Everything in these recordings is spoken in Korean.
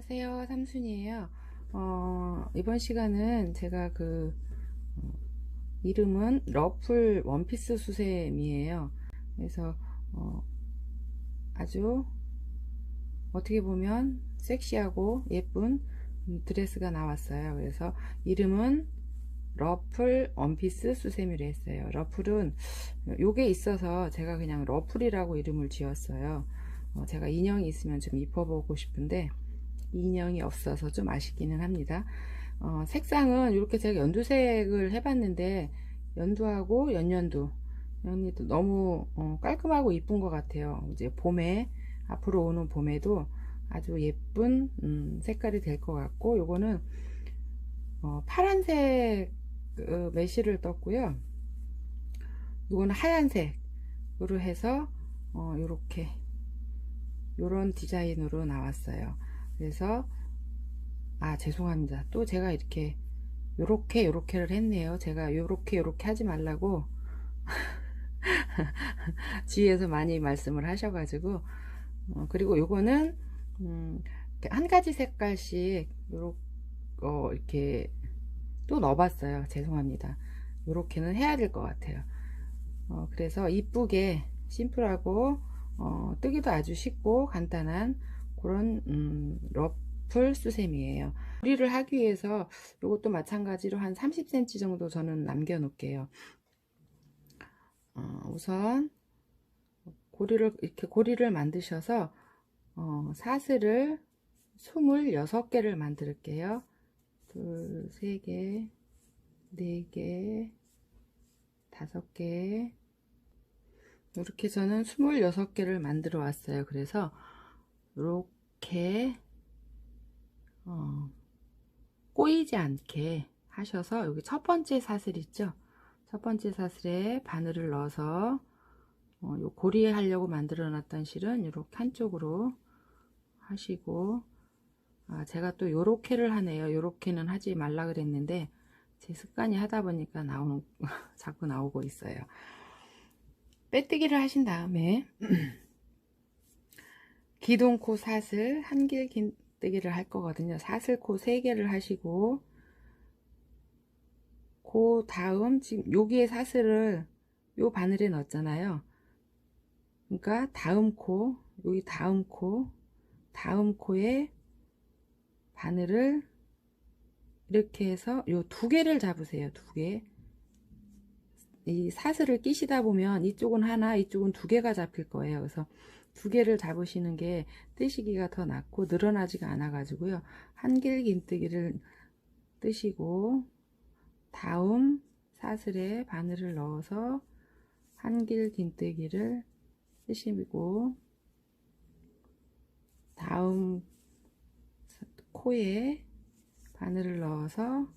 안녕하세요. 삼순이에요. 이번 시간은 제가 이름은 러플 원피스 수세미예요. 그래서 아주 어떻게 보면 섹시하고 예쁜 드레스가 나왔어요. 그래서 이름은 러플 원피스 수세미를 했어요. 러플은 요게 있어서 제가 그냥 러플이라고 이름을 지었어요. 제가 인형이 있으면 좀 입어보고 싶은데 인형이 없어서 좀 아쉽기는 합니다. 색상은 이렇게 제가 연두색을 해봤는데 연두하고 연연도 너무 깔끔하고 이쁜 것 같아요. 이제 봄에 앞으로 오는 봄에도 아주 예쁜 색깔이 될 것 같고, 요거는 파란색 매실을 떴고요. 요거는 하얀색으로 해서 요렇게 요런 디자인으로 나왔어요. 그래서 죄송합니다. 또 제가 이렇게 요렇게를 했네요. 제가 요렇게 하지 말라고 주위에서 많이 말씀을 하셔가지고 그리고 요거는 한 가지 색깔씩 이렇게 또 넣어봤어요. 죄송합니다. 요렇게는 해야 될 것 같아요. 그래서 이쁘게 심플하고 뜨기도 아주 쉽고 간단한 그런 러플 수세미예요. 고리를 하기 위해서 이것도 마찬가지로 한 30cm 정도 저는 남겨 놓을게요. 우선 고리를 만드셔서 사슬을 26개를 만들게요. 2, 3개, 4개, 5개, 이렇게 저는 26개를 만들어 왔어요. 그래서 이렇게 꼬이지 않게 하셔서 여기 첫 번째 사슬 있죠? 첫 번째 사슬에 바늘을 넣어서 요 고리에 하려고 만들어 놨던 실은 이렇게 한쪽으로 하시고, 제가 또 요렇게를 하네요. 요렇게는 하지 말라 그랬는데 제 습관이 하다 보니까 자꾸 나오고 있어요. 빼뜨기를 하신 다음에 기둥코 사슬 한길 긴뜨기를 할 거거든요. 사슬코 3개를 하시고, 그 다음 지금 여기에 사슬을 요 바늘에 넣었잖아요. 그러니까 여기 다음 코에 바늘을 이렇게 해서 요 2개를 잡으세요. 2개. 이 사슬을 끼시다 보면 이쪽은 하나, 이쪽은 2개가 잡힐 거예요. 그래서 2개를 잡으시는 게 뜨시기가 더 낫고 늘어나지가 않아 가지고요. 한길 긴뜨기를 뜨시고, 다음 사슬에 바늘을 넣어서 한길 긴뜨기를 뜨시고, 다음 코에 바늘을 넣어서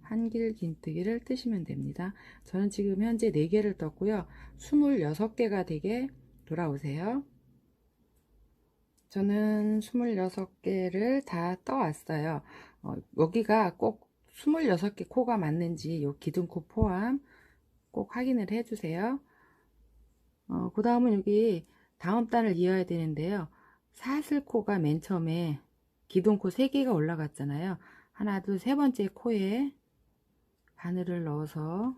한길 긴뜨기를 뜨시면 됩니다. 저는 지금 현재 4개를 떴고요. 26개가 되게 돌아오세요. 저는 26개를 다 떠왔어요. 여기가 꼭 26개 코가 맞는지 요 기둥코 포함 꼭 확인을 해주세요. 그 다음은 여기 다음 단을 이어야 되는데요. 사슬코가 맨 처음에 기둥코 3개가 올라갔잖아요. 하나, 둘, 세 번째 코에 바늘을 넣어서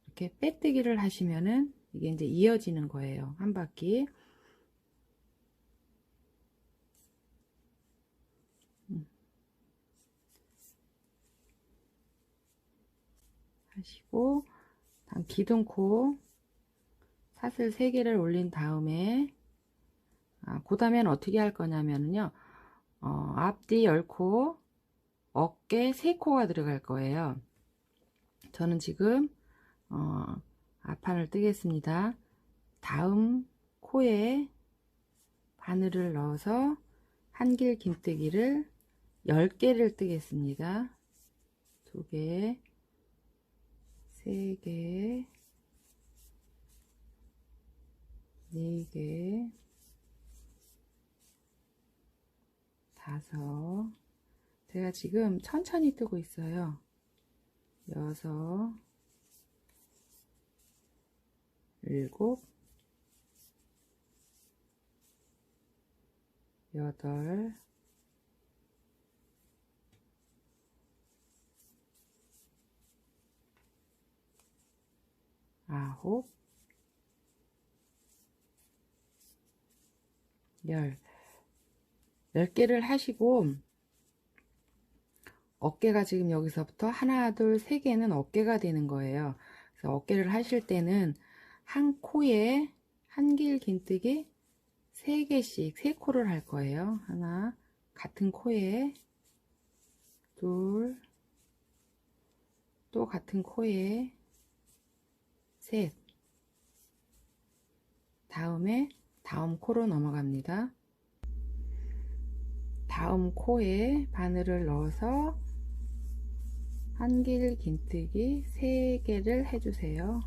이렇게 빼뜨기를 하시면은 이게 이제 이어지는 거예요. 한 바퀴. 하시고, 다음 기둥코 사슬 3개를 올린 다음에 그 다음에는 어떻게 할 거냐면요. 앞뒤 10코, 어깨 3코가 들어갈 거예요. 저는 지금 앞판을 뜨겠습니다. 다음 코에 바늘을 넣어서 한길 긴뜨기를 10개를 뜨겠습니다. 2개, 3개, 4개, 5, 제가 지금 천천히 뜨고 있어요. 6, 7, 여덟, 아홉, 열. 10개를 하시고 어깨가 지금 여기서부터 하나, 둘, 세 개는 어깨가 되는 거예요. 그래서 어깨를 하실 때는 한 코에 한길 긴뜨기 3개씩 3코를 할 거예요. 하나, 같은 코에 둘, 또 같은 코에 셋. 다음에 다음 코로 넘어갑니다. 다음 코에 바늘을 넣어서 한길 긴뜨기 3개를 해주세요.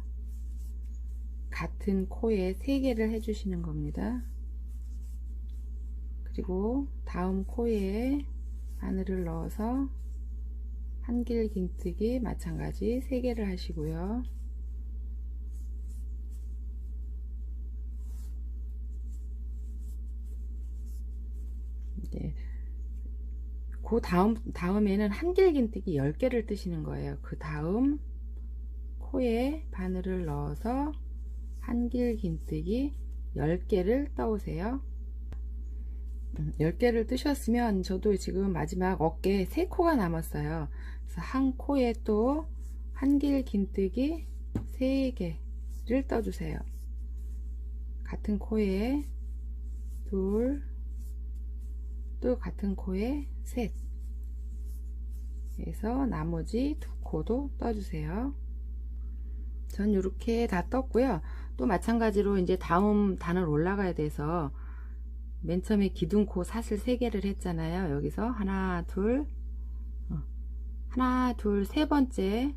같은 코에 3개를 해주시는 겁니다. 그리고 다음 코에 바늘을 넣어서 한길 긴뜨기 마찬가지 3개를 하시고요. 이제 그 다음에는 한길 긴뜨기 10개를 뜨시는 거예요. 그 다음 코에 바늘을 넣어서 한길 긴뜨기 10개를 떠오세요. 10개를 뜨셨으면 저도 지금 마지막 어깨 3코가 남았어요. 그래서 한 코에 또 한길 긴뜨기 3개를 떠주세요. 같은 코에 둘, 또 같은 코에 셋. 그래서 나머지 2코도 떠주세요. 전 이렇게 다 떴고요. 또 마찬가지로 이제 다음 단을 올라가야 돼서 맨 처음에 기둥코 사슬 3개를 했잖아요. 여기서 하나, 둘, 하나, 둘, 세 번째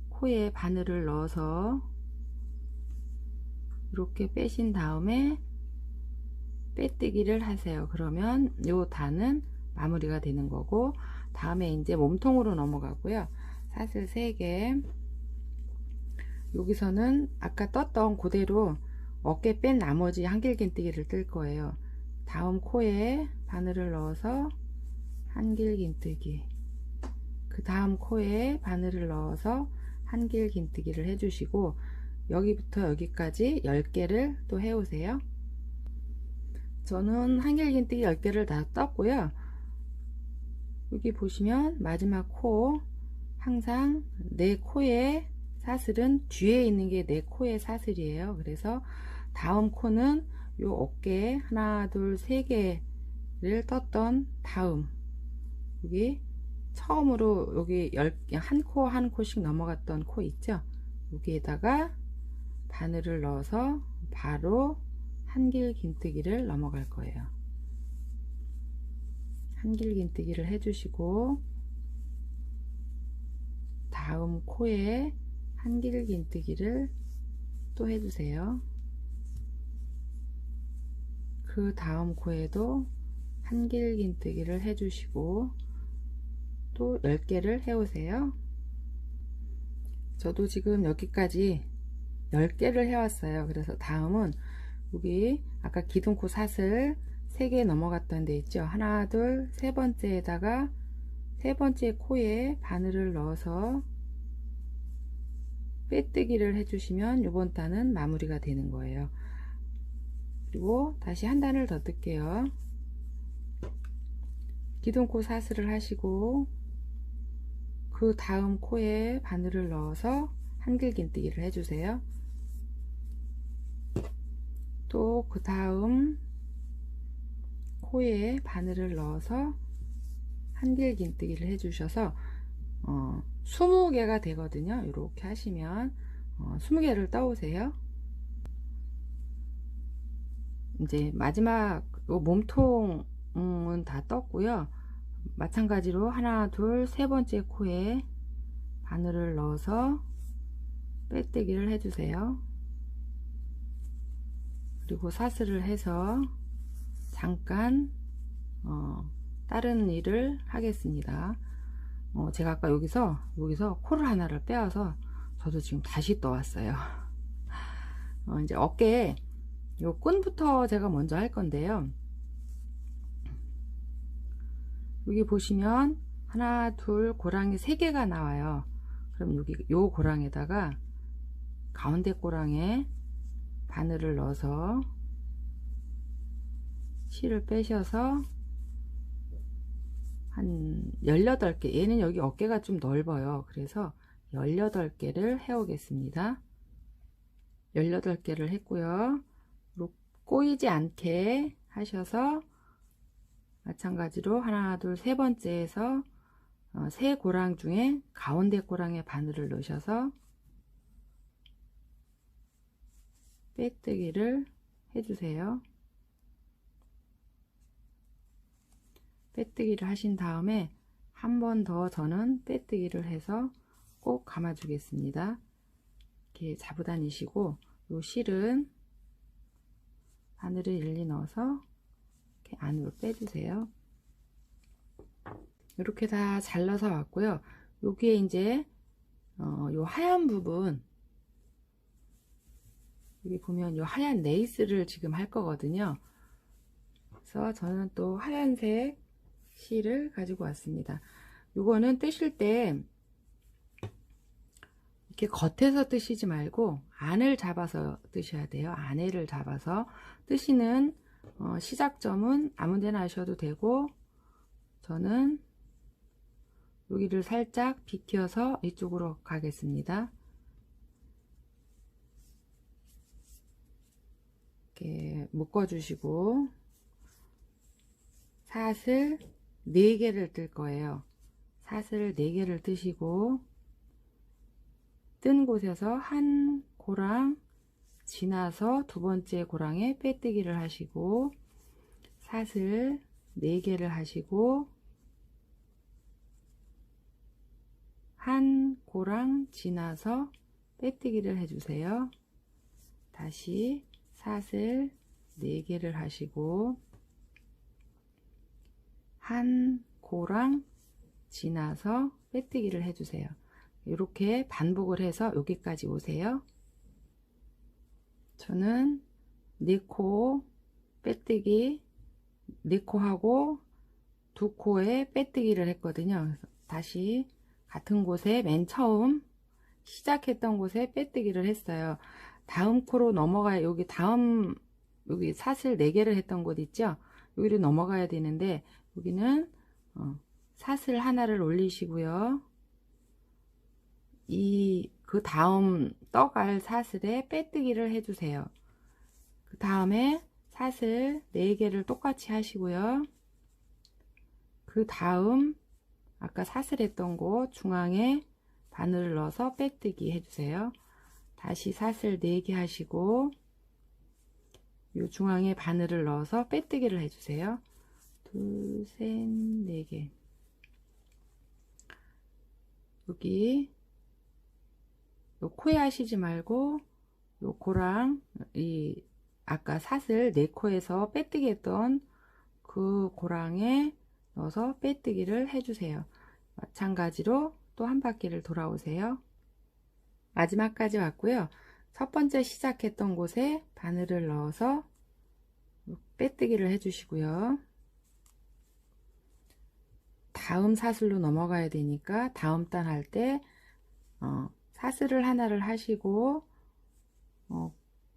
코에 바늘을 넣어서 이렇게 빼신 다음에 빼뜨기를 하세요. 그러면 요 단은 마무리가 되는 거고, 다음에 이제 몸통으로 넘어가고요. 사슬 3개. 여기서는 아까 떴던 그대로 어깨 뺀 나머지 한길 긴뜨기를 뜰 거예요. 다음 코에 바늘을 넣어서 한길 긴뜨기, 그 다음 코에 바늘을 넣어서 한길 긴뜨기를 해주시고, 여기부터 여기까지 10개를 또 해오세요. 저는 한길 긴뜨기 10개를 다 떴고요. 여기 보시면 마지막 코, 항상 내 코에 사슬은 뒤에 있는 게 내 코의 사슬이에요. 그래서 다음 코는 요 어깨에 하나, 둘, 세 개를 떴던 다음, 여기 처음으로 여기 한 코 한 코씩 넘어갔던 코 있죠? 여기에다가 바늘을 넣어서 바로 한길 긴뜨기를 넘어갈 거예요. 한길 긴뜨기를 해주시고, 다음 코에 한길 긴뜨기를 또 해주세요. 그 다음 코에도 한길 긴뜨기를 해주시고 또 10개를 해오세요. 저도 지금 여기까지 10개를 해왔어요. 그래서 다음은 여기 아까 기둥코 사슬 3개 넘어갔던 데 있죠. 하나, 둘, 세 번째에다가 세 번째 코에 바늘을 넣어서 빼뜨기를 해주시면 이번 단은 마무리가 되는 거예요. 그리고 다시 한 단을 더 뜰게요. 기둥코 사슬을 하시고 그 다음 코에 바늘을 넣어서 한길 긴뜨기를 해주세요. 또 그 다음 코에 바늘을 넣어서 한길 긴뜨기를 해주셔서 20개가 되거든요. 이렇게 하시면 20개를 떠오세요. 이제 마지막 몸통은 다 떴고요. 마찬가지로 하나, 둘, 세 번째 코에 바늘을 넣어서 빼뜨기를 해주세요. 그리고 사슬을 해서 잠깐 다른 일을 하겠습니다. 제가 아까 여기서 코를 하나를 빼와서 저도 지금 다시 떠왔어요. 이제 어깨에 요 끈부터 제가 먼저 할 건데요. 여기 보시면 하나, 둘, 고랑이 3개가 나와요. 그럼 여기 요 고랑에다가 가운데 고랑에 바늘을 넣어서 실을 빼셔서 한 18개, 얘는 여기 어깨가 좀 넓어요. 그래서 18개를 해오겠습니다. 18개를 했고요. 꼬이지 않게 하셔서 마찬가지로 하나, 둘, 세 번째에서 세 고랑 중에 가운데 고랑에 바늘을 넣으셔서 빼뜨기를 해주세요. 빼뜨기를 하신 다음에 한 번 더 저는 빼뜨기를 해서 꼭 감아 주겠습니다. 이렇게 잡아 다니시고 요 실은 바늘을 일리 넣어서 이렇게 안으로 빼주세요. 이렇게 다 잘라서 왔고요. 여기에 이제 요 하얀 부분, 여기 보면 요 하얀 레이스를 지금 할 거거든요. 그래서 저는 또 하얀색 실을 가지고 왔습니다. 요거는 뜨실 때 이렇게 겉에서 뜨시지 말고 안을 잡아서 뜨셔야 돼요. 안에를 잡아서 뜨시는 시작점은 아무데나 하셔도 되고, 저는 여기를 살짝 비켜서 이쪽으로 가겠습니다. 이렇게 묶어 주시고 사슬 4개를 뜰 거예요. 사슬 4개를 뜨시고 뜬 곳에서 한 고랑 지나서 두 번째 고랑에 빼뜨기를 하시고 사슬 4개를 하시고 한 고랑 지나서 빼뜨기를 해주세요. 다시 사슬 4개를 하시고 한 고랑 지나서 빼뜨기를 해주세요. 이렇게 반복을 해서 여기까지 오세요. 저는 4코 빼뜨기, 4코 하고 2코에 빼뜨기를 했거든요. 다시 같은 곳에 맨 처음 시작했던 곳에 빼뜨기를 했어요. 다음 코로 넘어가야, 여기 다음, 여기 사슬 4개를 했던 곳 있죠? 여기를 넘어가야 되는데 여기는 사슬 하나를 올리시고요. 그 다음 떠갈 사슬에 빼뜨기를 해주세요. 그 다음에 사슬 4개를 똑같이 하시고요. 그 다음 아까 사슬했던 곳 중앙에 바늘을 넣어서 빼뜨기 해주세요. 다시 사슬 4개 하시고 이 중앙에 바늘을 넣어서 빼뜨기를 해주세요. 둘, 셋, 4개. 여기 요 코에 하시지 말고 요 코랑 이 아까 사슬 4코에서 빼뜨기 했던 그 고랑에 넣어서 빼뜨기를 해주세요. 마찬가지로 또 한 바퀴를 돌아오세요. 마지막까지 왔고요. 첫 번째 시작했던 곳에 바늘을 넣어서 빼뜨기를 해주시고요. 다음 사슬로 넘어가야 되니까 다음 단 할 때 사슬을 하나를 하시고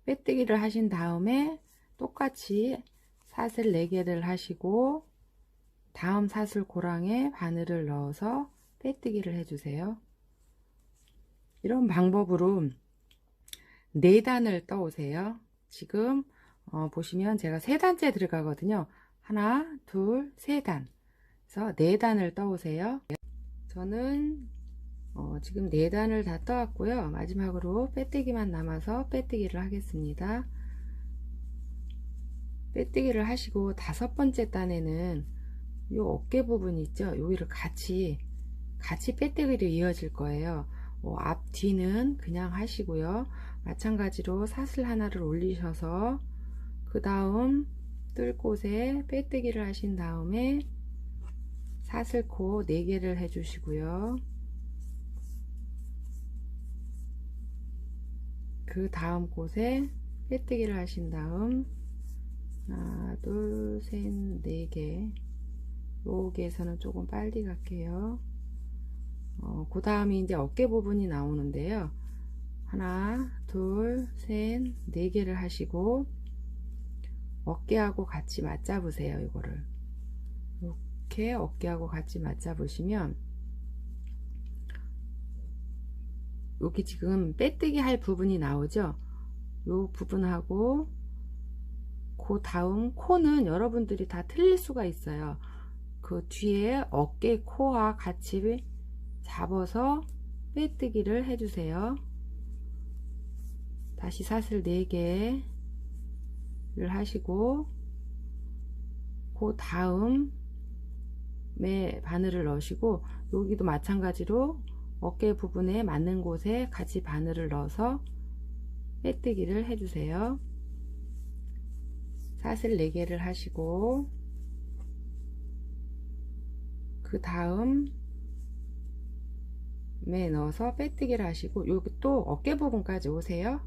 빼뜨기를 하신 다음에 똑같이 사슬 4개를 하시고 다음 사슬 고랑에 바늘을 넣어서 빼뜨기를 해주세요. 이런 방법으로 4단을 떠오세요. 지금 보시면 제가 3단째 들어가거든요. 하나, 둘, 3단. 그래서 4단을 떠오세요. 저는 지금 4단을 다 떠왔고요. 마지막으로 빼뜨기만 남아서 빼뜨기를 하겠습니다. 빼뜨기를 하시고 5번째 단에는 이 어깨 부분 있죠? 여기를 같이 빼뜨기로 이어질 거예요. 앞 뒤는 그냥 하시고요. 마찬가지로 사슬 하나를 올리셔서 그 다음 뜰 곳에 빼뜨기를 하신 다음에 사슬코 4개를 해주시고요. 그 다음 곳에 빼뜨기를 하신 다음 하나, 둘, 셋, 4개 여기에서는 조금 빨리 갈게요. 그 다음에 이제 어깨 부분이 나오는데요. 하나, 둘, 셋, 네 개를 하시고 어깨하고 같이 맞잡 으세요. 이거를 이렇게 어깨하고 같이 맞잡 으시면 여기 지금 빼뜨기 할 부분이 나오죠. 요 부분하고 그 다음 코는 여러분들이 다 틀릴 수가 있어요. 그 뒤에 어깨 코와 같이 잡아서 빼뜨기를 해주세요. 다시 사슬 4개를 하시고 그 다음에 바늘을 넣으시고 여기도 마찬가지로 어깨 부분에 맞는 곳에 같이 바늘을 넣어서 빼뜨기를 해주세요. 사슬 4개를 하시고 그 다음에 넣어서 빼뜨기를 하시고 여기 또 어깨 부분까지 오세요.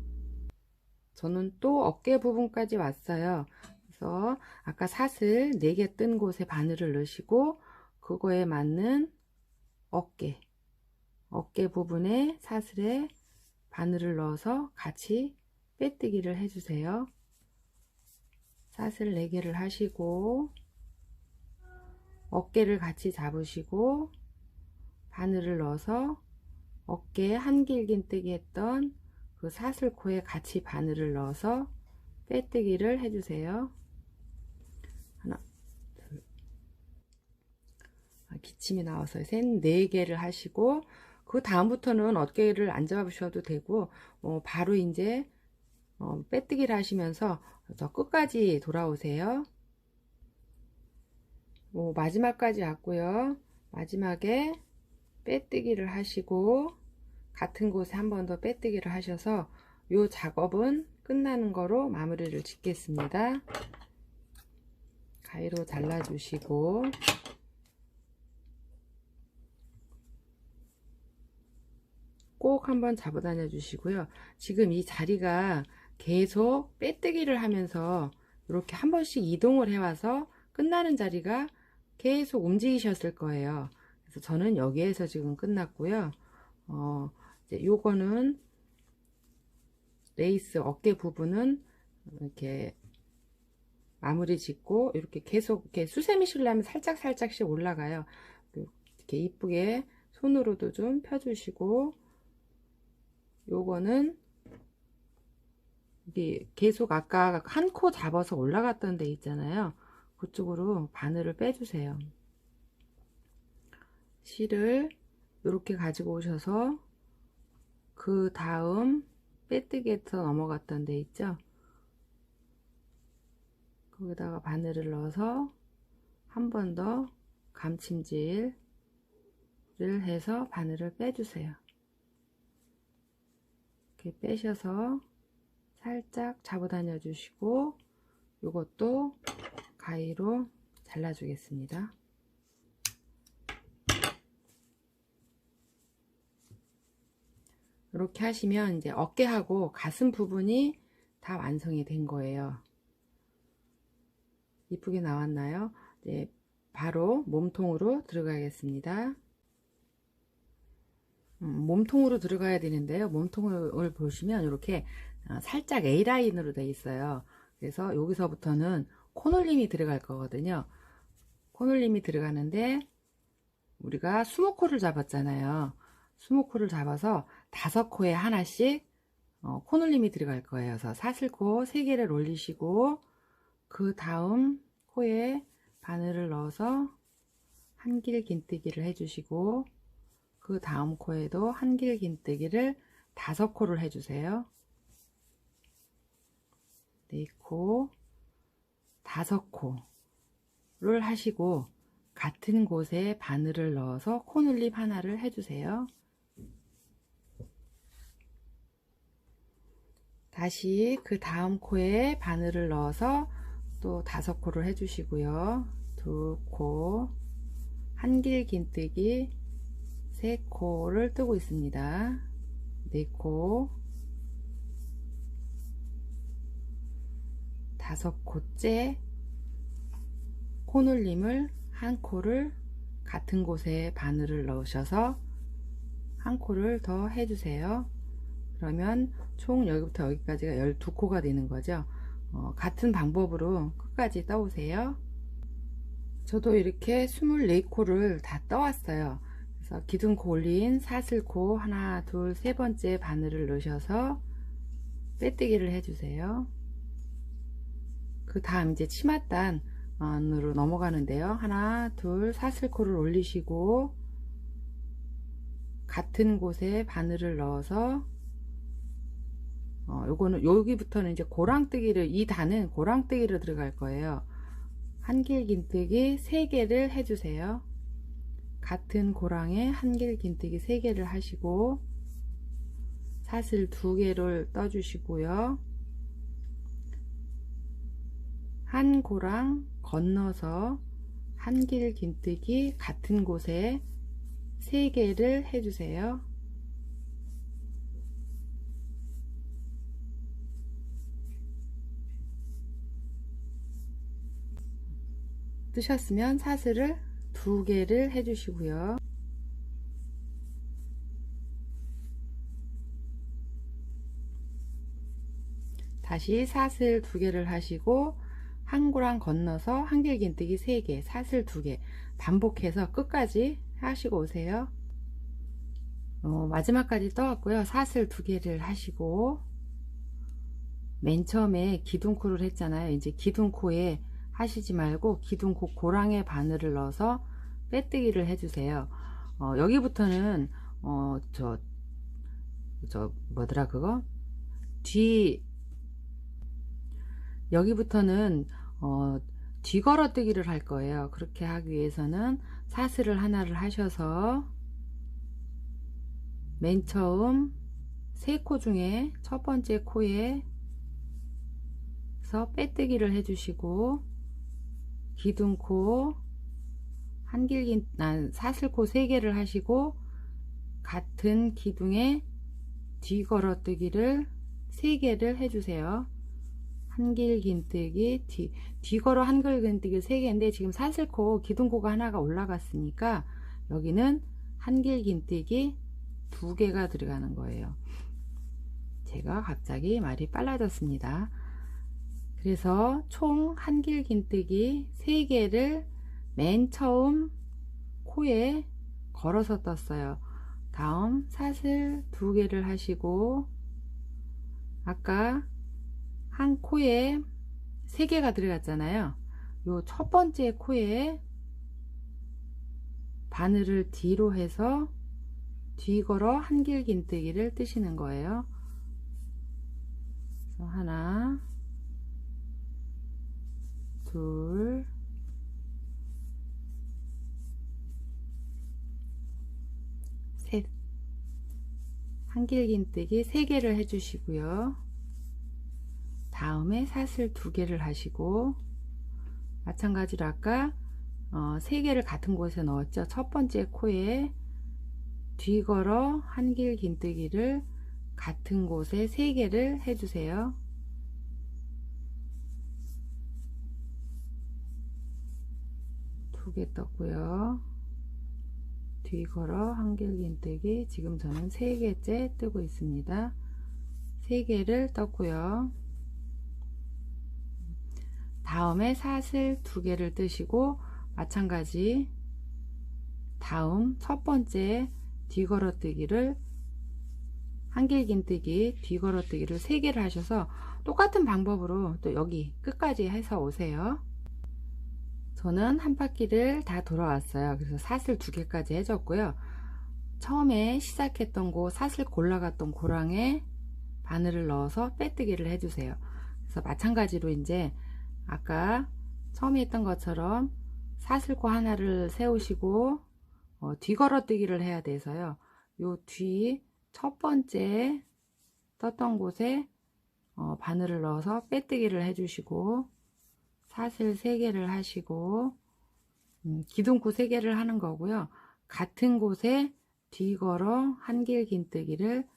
저는 또 어깨 부분까지 왔어요. 그래서 아까 사슬 4개 뜬 곳에 바늘을 넣으시고 그거에 맞는 어깨 부분에 사슬에 바늘을 넣어서 같이 빼뜨기를 해주세요. 사슬 4개를 하시고 어깨를 같이 잡으시고 바늘을 넣어서 어깨에 한길긴뜨기 했던 그 사슬코에 같이 바늘을 넣어서 빼뜨기를 해주세요. 하나, 둘, 기침이 나와서 셋, 4개를 하시고 그 다음부터는 어깨를 안 잡으셔도 되고 바로 이제 빼뜨기를 하시면서 저 끝까지 돌아오세요. 마지막까지 왔고요. 마지막에 빼뜨기를 하시고 같은 곳에 한 번 더 빼뜨기를 하셔서 이 작업은 끝나는 거로 마무리를 짓겠습니다. 가위로 잘라 주시고 꼭 한번 잡아 다녀 주시고요. 지금 이 자리가 계속 빼뜨기를 하면서 이렇게 한 번씩 이동을 해 와서 끝나는 자리가 계속 움직이셨을 거예요. 그래서 저는 여기에서 지금 끝났고요. 이제 요거는 레이스 어깨 부분은 이렇게 마무리 짓고 이렇게 계속 이렇게 수세미 실라면 살짝 살짝씩 올라가요. 이렇게 이쁘게 손으로도 좀 펴주시고 요거는 이게 계속 아까 한 코 잡아서 올라갔던 데 있잖아요. 그쪽으로 바늘을 빼주세요. 실을 이렇게 가지고 오셔서 그 다음 빼뜨기에서 넘어갔던 데 있죠. 거기다가 바늘을 넣어서 한 번 더 감침질을 해서 바늘을 빼주세요. 이렇게 빼셔서 살짝 잡아 다녀 주시고 이것도 가위로 잘라 주겠습니다. 이렇게 하시면 이제 어깨하고 가슴 부분이 다 완성이 된 거예요. 이쁘게 나왔나요? 이제 바로 몸통으로 들어가겠습니다. 몸통으로 들어가야 되는데요. 몸통을 보시면 이렇게 살짝 A라인으로 되어 있어요. 그래서 여기서부터는 코놀림이 들어갈 거거든요. 코놀림이 들어가는데 우리가 20코를 잡았잖아요. 20코를 잡아서 5코에 하나씩 코놀림이 들어갈 거예요. 그래서 사슬코 3개를 올리시고 그 다음 코에 바늘을 넣어서 한길 긴뜨기를 해주시고 그 다음 코에도 한길 긴뜨기를 5코를 해주세요. 4코, 5코를 하시고 같은 곳에 바늘을 넣어서 코놀림 하나를 해주세요. 다시 그 다음 코에 바늘을 넣어서 또 5코를 해주시고요. 2코, 한길 긴뜨기 3코를 뜨고 있습니다. 4코, 5코째 코놀림을 한 코를 같은 곳에 바늘을 넣으셔서 한 코를 더 해주세요. 그러면 총 여기부터 여기까지가 12코가 되는 거죠. 같은 방법으로 끝까지 떠오세요. 저도 이렇게 24코를 다 떠왔어요. 그래서 기둥코 올린 사슬코 하나, 둘, 세 번째 바늘을 넣으셔서 빼뜨기를 해주세요. 그 다음 이제 치맛단 안으로 넘어가는데요. 하나, 둘, 사슬코를 올리시고 같은 곳에 바늘을 넣어서 요거는 여기부터는 이제 고랑뜨기를, 이 단은 고랑뜨기로 들어갈 거예요. 한길긴뜨기 3개를 해주세요. 같은 고랑에 한길긴뜨기 3개를 하시고 사슬 2개를 떠주시고요. 한 고랑 건너서 한길긴뜨기 같은 곳에 3개를 해주세요. 뜨셨으면 사슬을 2개를 해주시고요. 다시 사슬 2개를 하시고 한 고랑 건너서 한길긴뜨기 3개, 사슬 2개 반복해서 끝까지 하시고 오세요. 마지막까지 떠왔고요. 사슬 2개를 하시고 맨 처음에 기둥코를 했잖아요. 이제 기둥코에 하시지 말고 기둥코 고랑에 바늘을 넣어서 빼뜨기를 해주세요. 여기부터는 뭐더라 그거 여기부터는 뒤걸어뜨기를 할 거예요. 그렇게 하기 위해서는 사슬을 하나를 하셔서 맨 처음 3코 중에 첫 번째 코에서 빼뜨기를 해주시고 기둥코 사슬코 3개를 하시고 같은 기둥에 뒤걸어뜨기를 3개를 해주세요. 한길긴뜨기 뒤걸어 한길긴뜨기 3개인데 지금 사슬코 기둥코가 하나가 올라갔으니까 여기는 한길긴뜨기 2개가 들어가는 거예요. 제가 갑자기 말이 빨라졌습니다. 그래서 총 한길긴뜨기 3개를 맨 처음 코에 걸어서 떴어요. 다음 사슬 2개를 하시고 아까 한 코에 3개가 들어갔잖아요. 요 첫 번째 코에 바늘을 뒤로 해서 뒤걸어 한길긴뜨기를 뜨시는 거예요. 그래서 하나, 둘, 셋. 한길긴뜨기 3개를 해주시고요. 다음에 사슬 2개를 하시고 마찬가지로 아까 3개를 같은 곳에 넣었죠. 첫 번째 코에 뒤걸어 한길긴뜨기를 같은 곳에 3개를 해주세요. 두 개 떴고요. 뒤걸어 한길긴뜨기 지금 저는 3개째 뜨고 있습니다. 3개를 떴고요. 다음에 사슬 2개를 뜨시고 마찬가지 다음 첫 번째 뒤걸어뜨기를 한길긴뜨기 뒤걸어뜨기를 3개를 하셔서 똑같은 방법으로 또 여기 끝까지 해서 오세요. 저는 한 바퀴를 다 돌아왔어요. 그래서 사슬 2개까지 해줬고요. 처음에 시작했던 곳 사슬 골라갔던 고랑에 바늘을 넣어서 빼뜨기를 해주세요. 그래서 마찬가지로 이제 아까 처음에 했던 것처럼 사슬코 하나를 세우시고 뒤걸어뜨기를 해야 돼서요. 요 뒤 첫 번째 떴던 곳에 바늘을 넣어서 빼뜨기를 해주시고 사슬 3개를 하시고 기둥코 3개를 하는 거고요. 같은 곳에 뒤걸어 한길긴뜨기를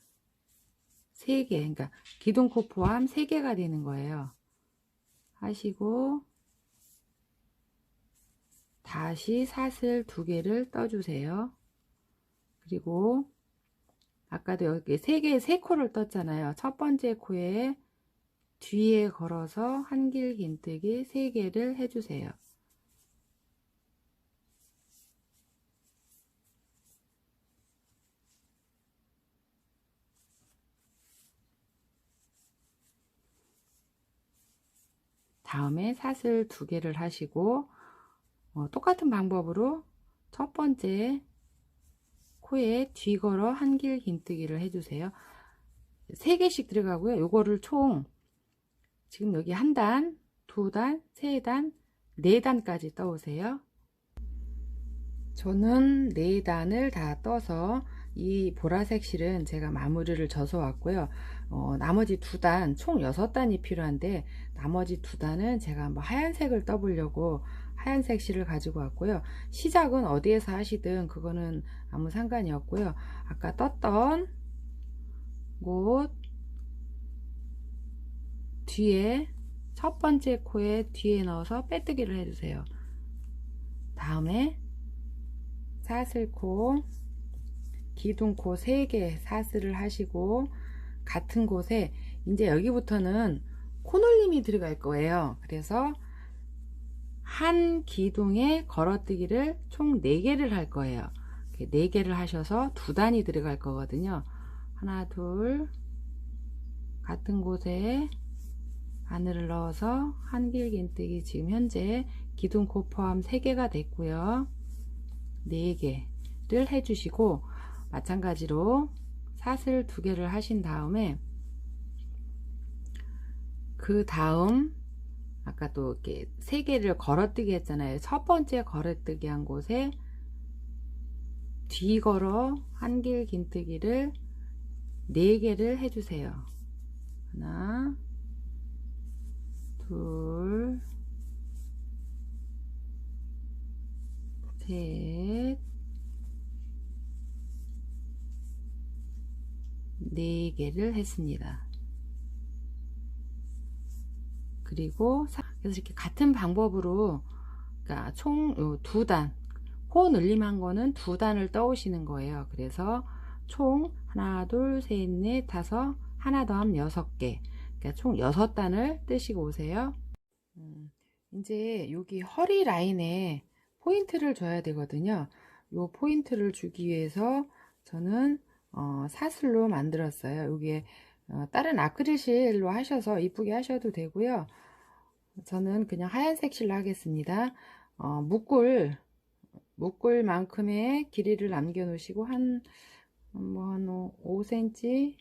3개, 그러니까 기둥코 포함 3개가 되는 거예요. 하시고 다시 사슬 2개를 떠주세요. 그리고 아까도 여기 3코를 떴잖아요. 첫 번째 코에 뒤에 걸어서 한길 긴뜨기 3개를 해주세요. 다음에 사슬 2개를 하시고 똑같은 방법으로 첫 번째 코에 뒤걸어 한길 긴뜨기를 해주세요. 3개씩 들어가고요. 요거를 총 지금 여기 1단, 2단, 3단, 4단까지 떠오세요. 저는 4단을 다 떠서 이 보라색 실은 제가 마무리를 져서 왔고요. 나머지 2단, 총 6단이 필요한데 나머지 2단은 제가 뭐 하얀색을 떠보려고 하얀색 실을 가지고 왔고요. 시작은 어디에서 하시든 그거는 아무 상관이 없고요. 아까 떴던 곳 뒤에 첫 번째 코에 뒤에 넣어서 빼뜨기를 해주세요. 다음에 사슬코, 기둥코 3개 사슬을 하시고 같은 곳에 이제 여기부터는 코놀림이 들어갈 거예요. 그래서 한 기둥에 걸어뜨기를 총 4개를 할 거예요. 4개를 하셔서 2단이 들어갈 거거든요. 하나, 둘, 같은 곳에 바늘을 넣어서 한길 긴뜨기 지금 현재 기둥코 포함 3개가 됐고요. 4개를 해주시고 마찬가지로 사슬 2개를 하신 다음에 그 다음 아까 또 이렇게 3개를 걸어뜨기 했잖아요. 첫 번째 걸어뜨기 한 곳에 뒤걸어 한길 긴뜨기를 4개를 해주세요. 하나, 둘, 셋, 4개를 했습니다. 그리고 그래서 이렇게 같은 방법으로 그러니까 총 2단 코 늘림한 거는 2단을 떠오시는 거예요. 그래서 총 하나, 둘, 셋, 넷, 다섯, 하나 더 하면 6개. 그러니까 총 6단을 뜨시고 오세요. 이제 여기 허리 라인에 포인트를 줘야 되거든요. 요 포인트를 주기 위해서 저는 사슬로 만들었어요. 여기에 다른 아크릴 실로 하셔서 이쁘게 하셔도 되고요. 저는 그냥 하얀색 실로 하겠습니다. 묶을 만큼의 길이를 남겨 놓으시고 한 5cm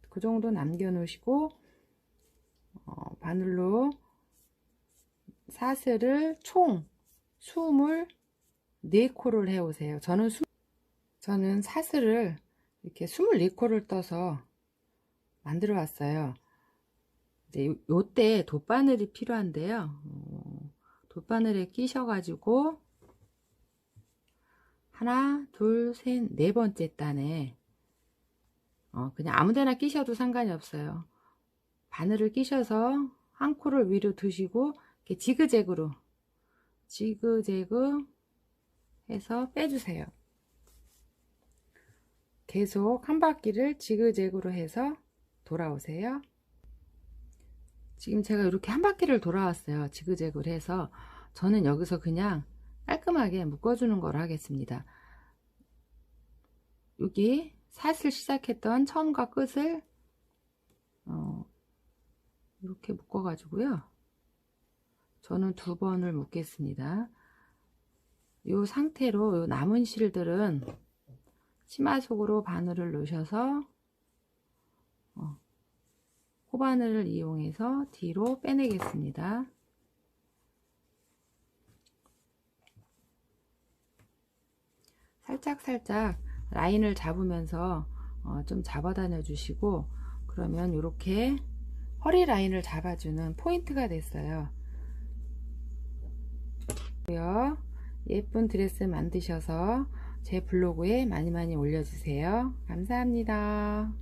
그 정도 남겨 놓으시고 바늘로 사슬을 총 24코를 해 오세요. 저는 사슬을 이렇게 24코를 떠서 만들어 왔어요. 이제 요때 돗바늘이 필요한데요. 돗바늘에 끼셔 가지고 하나, 둘, 셋, 4번째 단에 그냥 아무데나 끼셔도 상관이 없어요. 바늘을 끼셔서 한 코를 위로 드시고 이렇게 지그재그로 지그재그 해서 빼주세요. 계속 한 바퀴를 지그재그로 해서 돌아오세요. 지금 제가 이렇게 한 바퀴를 돌아왔어요. 지그재그로 해서 저는 여기서 그냥 깔끔하게 묶어주는 걸 하겠습니다. 여기 사슬 시작했던 처음과 끝을 이렇게 묶어 가지고요. 저는 2번을 묶겠습니다. 이 상태로 요 남은 실들은 치마 속으로 바늘을 넣으셔서 호바늘을 이용해서 뒤로 빼내겠습니다. 살짝 라인을 잡으면서 좀 잡아다녀 주시고 그러면 이렇게 허리 라인을 잡아주는 포인트가 됐어요. 예쁜 드레스 만드셔서 제 블로그에 많이 올려주세요. 감사합니다.